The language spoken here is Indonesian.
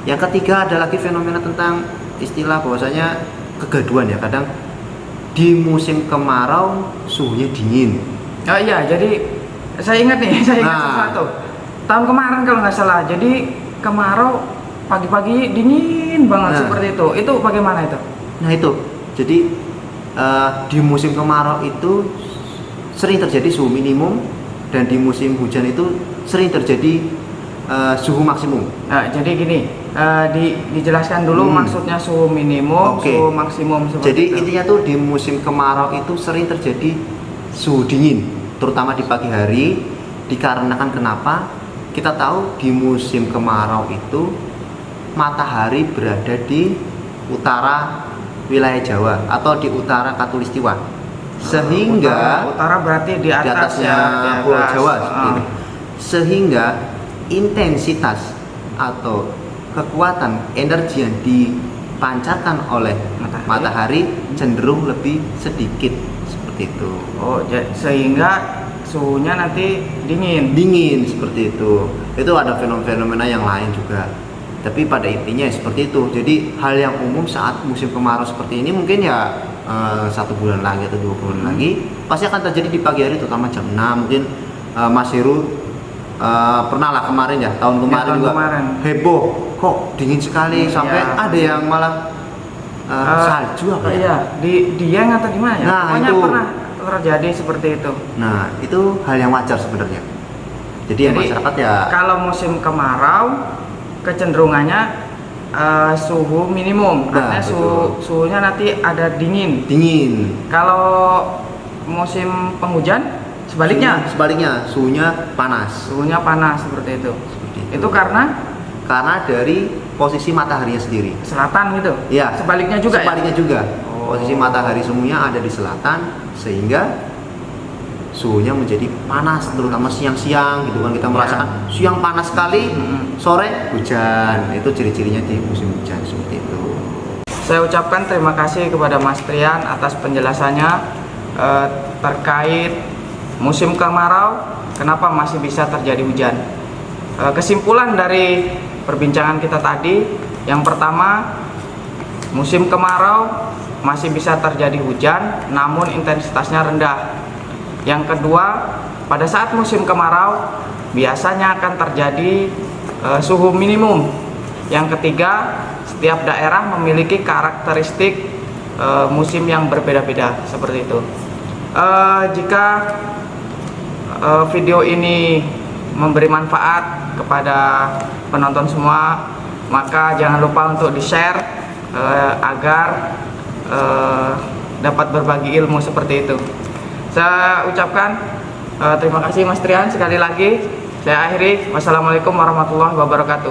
Yang ketiga ada lagi fenomena tentang istilah bahwasanya kegaduhan ya, kadang di musim kemarau suhunya dingin. Oh iya, jadi saya ingat nih, saya ingat sesuatu. Tahun kemarin kalau nggak salah, jadi kemarau pagi-pagi dingin banget seperti itu. Itu bagaimana itu? Nah itu, jadi di musim kemarau itu sering terjadi suhu minimum, dan di musim hujan itu sering terjadi suhu maksimum. Nah, jadi gini, dijelaskan dulu maksudnya suhu minimum, suhu maksimum seperti jadi itu. Intinya tuh di musim kemarau itu sering terjadi suhu dingin, terutama di pagi hari. Dikarenakan kenapa? Kita tahu di musim kemarau itu matahari berada di utara wilayah Jawa atau di utara Katulistiwa, sehingga utara berarti di atasnya Pulau Jawa, sehingga intensitas atau kekuatan energi yang dipancarkan oleh matahari cenderung lebih sedikit seperti itu. Oh, sehingga suhunya nanti dingin seperti itu. Itu ada fenomena yang lain juga, tapi pada intinya seperti itu. Jadi hal yang umum saat musim kemarau seperti ini mungkin ya 1 bulan lagi atau 2 bulan lagi pasti akan terjadi di pagi hari, terutama jam 6. Mungkin Mas Heru pernah lah kemarin ya, tahun kemarin juga heboh, kok dingin sekali sampai ada yang malah salju apa ya? Di Dieng atau gimana ya? Nah, pokoknya itu pernah terjadi seperti itu. Nah, itu hal yang wajar sebenarnya. Jadi masyarakat ya, kalau musim kemarau kecenderungannya suhu minimum, artinya suhunya nanti ada dingin. Kalau musim penghujan sebaliknya suhunya panas seperti itu. Itu karena dari posisi mataharinya sendiri, selatan gitu ya. Sebaliknya juga posisi matahari semuanya ada di selatan, sehingga suhunya menjadi panas, terutama siang-siang gitu kan. Kita merasakan siang panas sekali, sore hujan. Itu ciri-cirinya di musim hujan seperti itu. Saya ucapkan terima kasih kepada Mas Trian atas penjelasannya terkait musim kemarau, kenapa masih bisa terjadi hujan. Kesimpulan dari perbincangan kita tadi, yang pertama, musim kemarau masih bisa terjadi hujan namun intensitasnya rendah. Yang kedua, pada saat musim kemarau biasanya akan terjadi suhu minimum. Yang ketiga, setiap daerah memiliki karakteristik musim yang berbeda-beda seperti itu. Jika video ini memberi manfaat kepada penonton semua, maka jangan lupa untuk di-share agar dapat berbagi ilmu seperti itu. Saya ucapkan terima kasih Mas Trian sekali lagi. Saya akhiri. Wassalamualaikum warahmatullahi wabarakatuh.